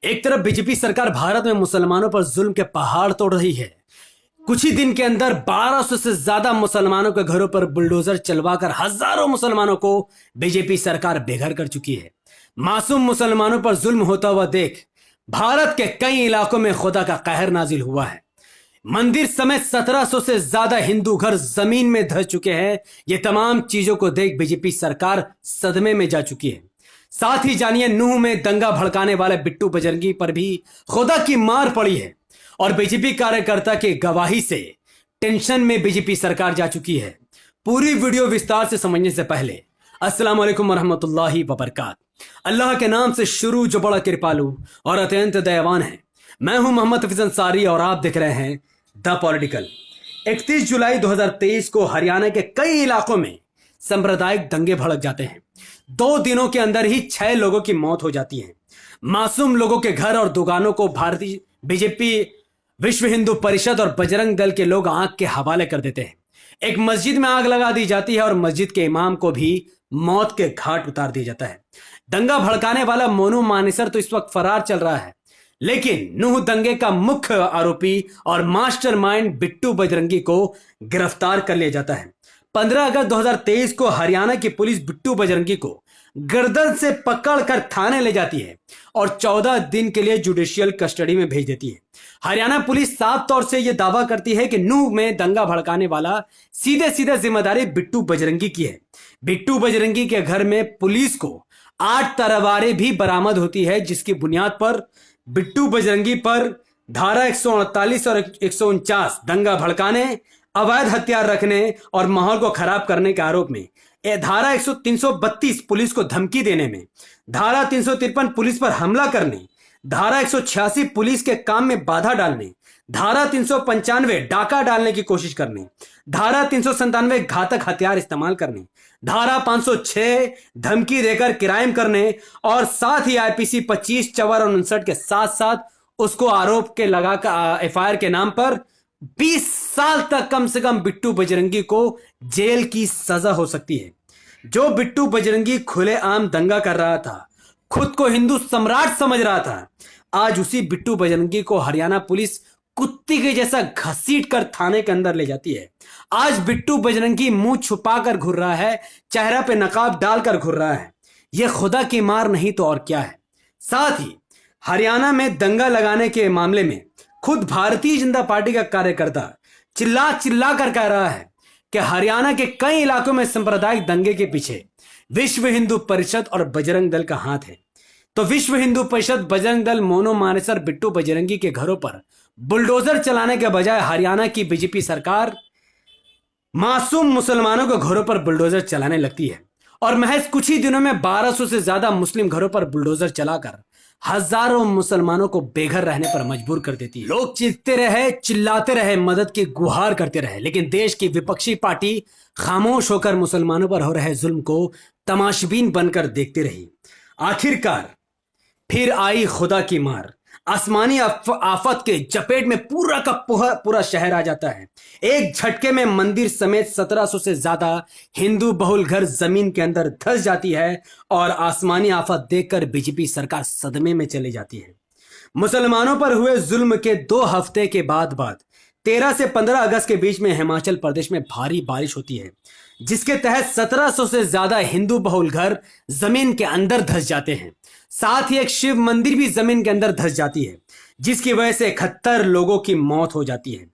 एक तरफ बीजेपी सरकार भारत में मुसलमानों पर जुल्म के पहाड़ तोड़ रही है। कुछ ही दिन के अंदर 1200 से ज्यादा मुसलमानों के घरों पर बुलडोजर चलवाकर हजारों मुसलमानों को बीजेपी सरकार बेघर कर चुकी है। मासूम मुसलमानों पर जुल्म होता हुआ देख भारत के कई इलाकों में खुदा का कहर नाजिल हुआ है। मंदिर समेत 1700 से ज्यादा हिंदू घर जमीन में धंस चुके हैं। ये तमाम चीजों को देख बीजेपी सरकार सदमे में जा चुकी है। साथ ही जानिए नूह में दंगा भड़काने वाले बिट्टू बजरंगी पर भी खुदा की मार पड़ी है और बीजेपी कार्यकर्ता की गवाही से टेंशन में बीजेपी सरकार जा चुकी है। पूरी वीडियो विस्तार से समझने से पहले अस्सलाम वालेकुम वरहमतुल्लाहि वबरकात। अल्लाह के नाम से शुरू जो बड़ा कृपालु और अत्यंत दयावान है। मैं हूं मोहम्मद हफीज अंसारी और आप देख रहे हैं द पॉलिटिकल। 31 जुलाई 2023 को हरियाणा के कई इलाकों में सांप्रदायिक दंगे भड़क जाते हैं। 2 दिनों के अंदर ही 6 लोगों की मौत हो जाती है। मासूम लोगों के घर और दुकानों को भारतीय बीजेपी, विश्व हिंदू परिषद और बजरंग दल के लोग आग के हवाले कर देते हैं। एक मस्जिद में आग लगा दी जाती है और मस्जिद के इमाम को भी मौत के घाट उतार दिया जाता है। दंगा भड़काने वाला मोनू मानेसर तो इस वक्त फरार चल रहा है, लेकिन नूह दंगे का मुख्य आरोपी और मास्टरमाइंड बिट्टू बजरंगी को गिरफ्तार कर लिया जाता है। 15 अगस्त 2023 को हरियाणा की पुलिस बिट्टू बजरंगी को गर्दन से पकड़कर थाने ले जाती है और 14 दिन के लिए जुडिशियल कस्टडी में भेज देती है। हरियाणा पुलिस साफ तौर से यह दावा करती है कि नूह में दंगा भड़काने वाला सीधे सीधे जिम्मेदारी बिट्टू बजरंगी की है। बिट्टू बजरंगी के घर में पुलिस को 8 तलवारें भी बरामद होती है, जिसकी बुनियाद पर बिट्टू बजरंगी पर धारा 148 और 149 दंगा भड़काने, अवैध हथियार रखने और माहौल को खराब करने के आरोप में, धारा 332 पुलिस को धमकी देने में, धारा 353 पुलिस पर हमला करने, धारा 186 पुलिस के काम में बाधा डालने, धारा 395 डाका डालने की कोशिश करने, धारा 397 घातक हथियार इस्तेमाल करने, धारा 506 धमकी देकर क्राइम करने और साथ ही आईपीसी 25, 54 और 59 के साथ साथ उसको आरोप के लगाकर एफआईआर के नाम पर 20 साल तक कम से कम बिट्टू बजरंगी को जेल की सजा हो सकती है। जो बिट्टू बजरंगी खुलेआम दंगा कर रहा था, खुद को हिंदू सम्राट समझ रहा था, आज उसी बिट्टू बजरंगी को हरियाणा पुलिस कुत्ती के जैसा घसीट कर थाने के अंदर ले जाती है। आज बिट्टू बजरंगी मुंह छुपाकर घुर रहा है, चेहरा पे नकाब डालकर घुर रहा है। यह खुदा की मार नहीं तो और क्या है। साथ ही हरियाणा में दंगा लगाने के मामले में खुद भारतीय जनता पार्टी का कार्यकर्ता चिल्ला चिल्ला कर कह रहा है कि हरियाणा के कई इलाकों में सांप्रदायिक दंगे के पीछे विश्व हिंदू परिषद और बजरंग दल का हाथ है। तो विश्व हिंदू परिषद, बजरंग दल, मोनू मानेसर, बिट्टू बजरंगी के घरों पर बुलडोजर चलाने के बजाय हरियाणा की बीजेपी सरकार मासूम मुसलमानों के घरों पर बुलडोजर चलाने लगती है और महज कुछ ही दिनों में 1200 से ज्यादा मुस्लिम घरों पर बुलडोजर चलाकर हजारों मुसलमानों को बेघर रहने पर मजबूर कर देती है। लोग चीखते रहे, चिल्लाते रहे, मदद की गुहार करते रहे, लेकिन देश की विपक्षी पार्टी खामोश होकर मुसलमानों पर हो रहे जुल्म को तमाशबीन बनकर देखती रही। आखिरकार फिर आई खुदा की मार। आसमानी आफत के चपेट में पूरा का पूरा शहर आ जाता है। एक झटके में मंदिर समेत 1700 से ज्यादा हिंदू बहुल घर जमीन के अंदर धंस जाती है और आसमानी आफत देखकर बीजेपी सरकार सदमे में चली जाती है। मुसलमानों पर हुए जुल्म के 2 हफ्ते के बाद 13 से 15 अगस्त के बीच में हिमाचल प्रदेश में भारी बारिश होती है, जिसके तहत 1700 से ज्यादा हिंदू बहुल घर जमीन के अंदर धंस जाते हैं। साथ ही एक शिव मंदिर भी जमीन के अंदर धंस जाती है, जिसकी वजह से 71 लोगों की मौत हो जाती है।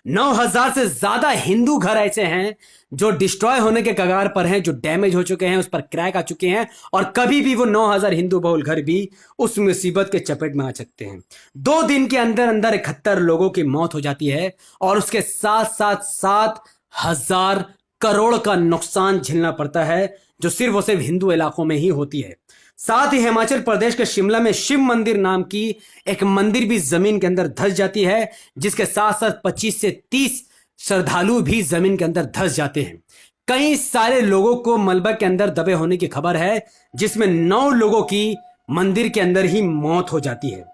9000 से ज्यादा हिंदू घर ऐसे हैं जो डिस्ट्रॉय होने के कगार पर हैं, जो डैमेज हो चुके हैं, उस पर क्रैक आ चुके हैं और कभी भी वो 9000 हिंदू बहुल घर भी उस मुसीबत के चपेट में आ सकते हैं। 2 दिन के अंदर अंदर 71 लोगों की मौत हो जाती है और उसके साथ साथ 7000 करोड़ का नुकसान झेलना पड़ता है, जो सिर्फ और सिर्फ हिंदू इलाकों में ही होती है। साथ ही हिमाचल प्रदेश के शिमला में शिव मंदिर नाम की एक मंदिर भी जमीन के अंदर धंस जाती है, जिसके साथ साथ 25 से 30 श्रद्धालु भी जमीन के अंदर धंस जाते हैं। कई सारे लोगों को मलबा के अंदर दबे होने की खबर है, जिसमें 9 लोगों की मंदिर के अंदर ही मौत हो जाती है।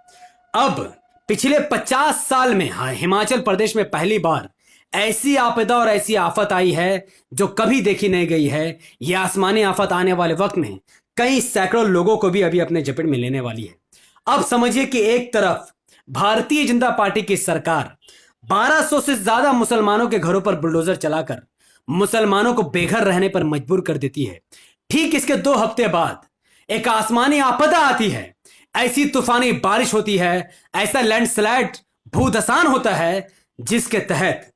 अब पिछले 50 साल में हिमाचल प्रदेश में पहली बार ऐसी आपदा और ऐसी आफत आई है जो कभी देखी नहीं गई है। यह आसमानी आफत आने वाले वक्त में कई सैकड़ों लोगों को भी अभी अपने जपेट में लेने वाली है। अब समझिए कि एक तरफ भारतीय जनता पार्टी की सरकार 1200 से ज्यादा मुसलमानों के घरों पर बुलडोजर चलाकर मुसलमानों को बेघर रहने पर मजबूर कर देती है। ठीक इसके 2 हफ्ते बाद एक आसमानी आपदा आती है, ऐसी तूफानी बारिश होती है, ऐसा लैंडस्लाइड भूधसान होता है जिसके तहत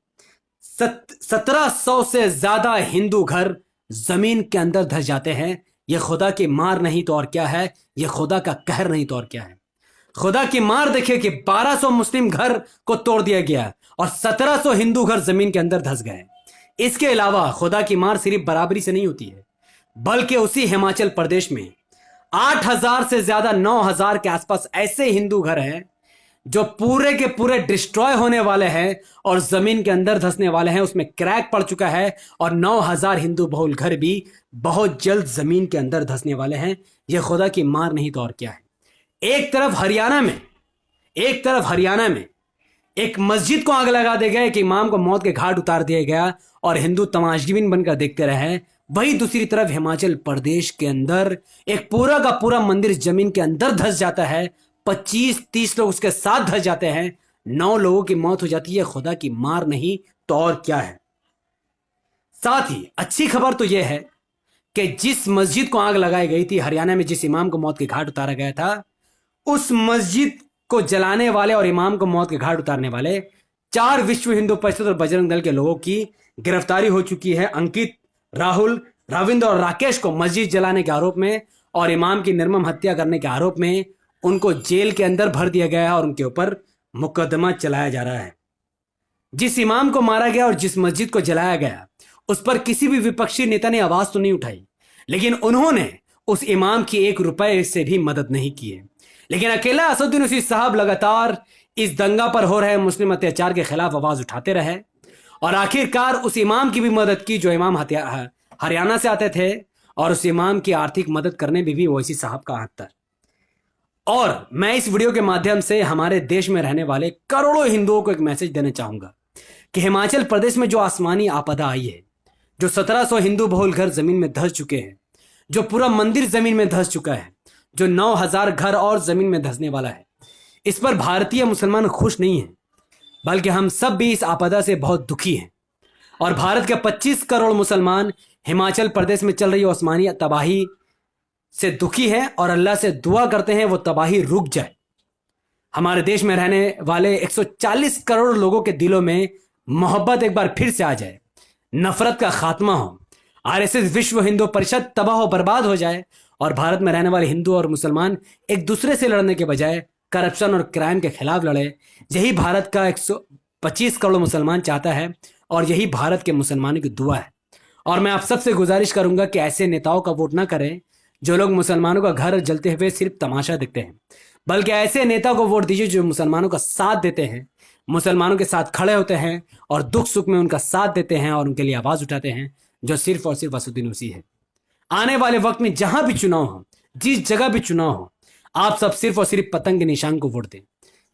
1700 से ज्यादा हिंदू घर जमीन के अंदर धस जाते हैं। यह खुदा की मार नहीं तो और क्या है, यह खुदा का कहर नहीं तो और क्या है। खुदा की मार देखिए कि 1200 मुस्लिम घर को तोड़ दिया गया और 1700 हिंदू घर जमीन के अंदर धस गए। इसके अलावा खुदा की मार सिर्फ बराबरी से नहीं होती है, बल्कि उसी हिमाचल प्रदेश में 8000 से ज्यादा 9000 के आसपास ऐसे हिंदू घर हैं जो पूरे के पूरे डिस्ट्रॉय होने वाले हैं और जमीन के अंदर धंसने वाले हैं। उसमें क्रैक पड़ चुका है और 9000 हिंदू बहुल घर भी बहुत जल्द जमीन के अंदर धंसने वाले हैं। यह खुदा की मार नहीं तो और क्या है। एक तरफ हरियाणा में एक मस्जिद को आग लगा दिया गया, एक इमाम को मौत के घाट उतार दिया गया और हिंदू तमाशबीन बनकर देखते रहे। वही दूसरी तरफ हिमाचल प्रदेश के अंदर एक पूरा का पूरा मंदिर जमीन के अंदर धंस जाता है, 25-30 लोग उसके साथ धंस जाते हैं, 9 लोगों की मौत हो जाती है। खुदा की मार नहीं तो और क्या है। साथ ही अच्छी खबर तो यह है कि जिस मस्जिद को आग लगाई गई थी हरियाणा में, जिस इमाम को मौत के घाट उतारा गया था, उस मस्जिद को जलाने वाले और इमाम को मौत के घाट उतारने वाले 4 विश्व हिंदू परिषद और बजरंग दल के लोगों की गिरफ्तारी हो चुकी है। अंकित, राहुल, रविंद्र और राकेश को मस्जिद जलाने के आरोप में और इमाम की निर्मम हत्या करने के आरोप में उनको जेल के अंदर भर दिया गया है और उनके ऊपर मुकदमा चलाया जा रहा है। जिस इमाम को मारा गया और जिस मस्जिद को जलाया गया उस पर किसी भी विपक्षी नेता ने आवाज तो नहीं उठाई, लेकिन उन्होंने उस इमाम की 1 रुपए से भी मदद नहीं की है। लेकिन अकेला असदुद्दीन ओवैसी साहब लगातार इस दंगा पर हो रहे मुस्लिम अत्याचार के खिलाफ आवाज उठाते रहे और आखिरकार उस इमाम की भी मदद की जो इमाम हरियाणा से आते थे, और उस इमाम की आर्थिक मदद करने में भी ओवैसी साहब का हाथ था। और मैं इस वीडियो के माध्यम से हमारे देश में रहने वाले करोड़ों हिंदुओं को एक मैसेज देना चाहूंगा कि हिमाचल प्रदेश में जो आसमानी आपदा आई है, जो 1700 हिंदू बहुल घर जमीन में धंस चुके हैं, जो पूरा मंदिर जमीन में धंस चुका है, जो 9000 घर और जमीन में धंसने वाला है, इस पर भारतीय मुसलमान खुश नहीं है, बल्कि हम सब भी इस आपदा से बहुत दुखी हैं। और भारत के 25 करोड़ मुसलमान हिमाचल प्रदेश में चल रही आसमानी तबाही से दुखी हैं और अल्लाह से दुआ करते हैं वो तबाही रुक जाए। हमारे देश में रहने वाले 140 करोड़ लोगों के दिलों में मोहब्बत एक बार फिर से आ जाए, नफरत का खात्मा हो, आरएसएस विश्व हिंदू परिषद तबाह हो बर्बाद हो जाए और भारत में रहने वाले हिंदू और मुसलमान एक दूसरे से लड़ने के बजाय करप्शन और क्राइम के खिलाफ लड़े। यही भारत का 125 करोड़ मुसलमान चाहता है और यही भारत के मुसलमानों की दुआ है। और मैं आप सबसे गुजारिश करूंगा कि ऐसे नेताओं का वोट ना करें जो लोग मुसलमानों का घर जलते हुए सिर्फ तमाशा देखते हैं, बल्कि ऐसे नेता को वोट दीजिए जो मुसलमानों का साथ देते हैं, मुसलमानों के साथ खड़े होते हैं और दुख सुख में उनका साथ देते हैं और उनके लिए आवाज उठाते हैं, जो सिर्फ और सिर्फ असदुद्दीन ओवैसी है। आने वाले वक्त में जहां भी चुनाव हो, जिस जगह भी चुनाव हो, आप सब सिर्फ और सिर्फ पतंग के निशान को वोट दें,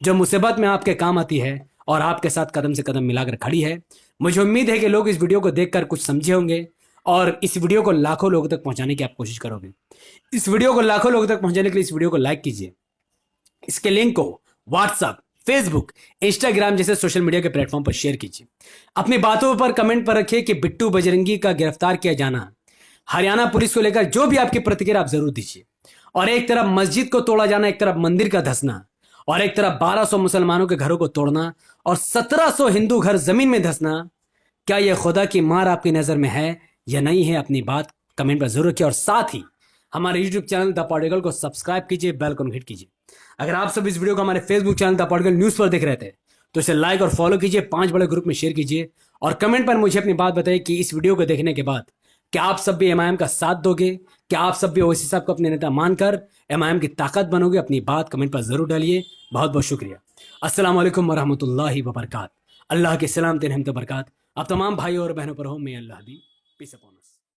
जो मुसीबत में आपके काम आती है और आपके साथ कदम से कदम मिलाकर खड़ी है। मुझे उम्मीद है कि लोग इस वीडियो को देखकर कुछ समझे होंगे और इस वीडियो को लाखों लोगों तक पहुंचाने की आप कोशिश करोगे। इस वीडियो को लाखों लोगों तक पहुंचाने के लिए इस वीडियो को लाइक कीजिए। इसके लिंक को व्हाट्सएप, फेसबुक, इंस्टाग्राम जैसे सोशल मीडिया के प्लेटफॉर्म पर शेयर कीजिए। अपनी बातों पर कमेंट पर रखिए कि बिट्टू बजरंगी का गिरफ्तार किया जाना, हरियाणा पुलिस को लेकर जो भी आपकी प्रतिक्रिया आप जरूर दीजिए। और एक तरफ मस्जिद को तोड़ा जाना, एक तरफ मंदिर का धंसना और एक तरफ 1200 मुसलमानों के घरों को तोड़ना और 1700 हिंदू घर जमीन में धंसना, क्या यह खुदा की मार आपकी नजर में है या नहीं है? अपनी बात कमेंट पर जरूर रखिए और साथ ही हमारे यूट्यूब चैनल द पॉलिटिकल को सब्सक्राइब कीजिए, बेल आइकन हिट कीजिए। अगर आप सब इस वीडियो को हमारे Facebook channel the political news पर देख रहे थे तो इसे लाइक और फॉलो कीजिए, 5 बड़े ग्रुप में शेयर कीजिए और कमेंट पर मुझे अपनी बात बताइए कि इस वीडियो को देखने के बाद क्या आप सब भी एमआईएम का साथ दोगे, क्या आप सब भी ओवैसी साहब को अपने नेता मानकर एमआईएम की ताकत बनोगे? अपनी बात कमेंट पर जरूर डालिए। बहुत बहुत शुक्रिया। अस्सलाम वालेकुम वरहमतुल्लाहि वबरकात। अल्लाह के सलाम रहमत बरकात आप तमाम भाइयों और बहनों पर हो। मैं अल्लाह भी पीस अपॉन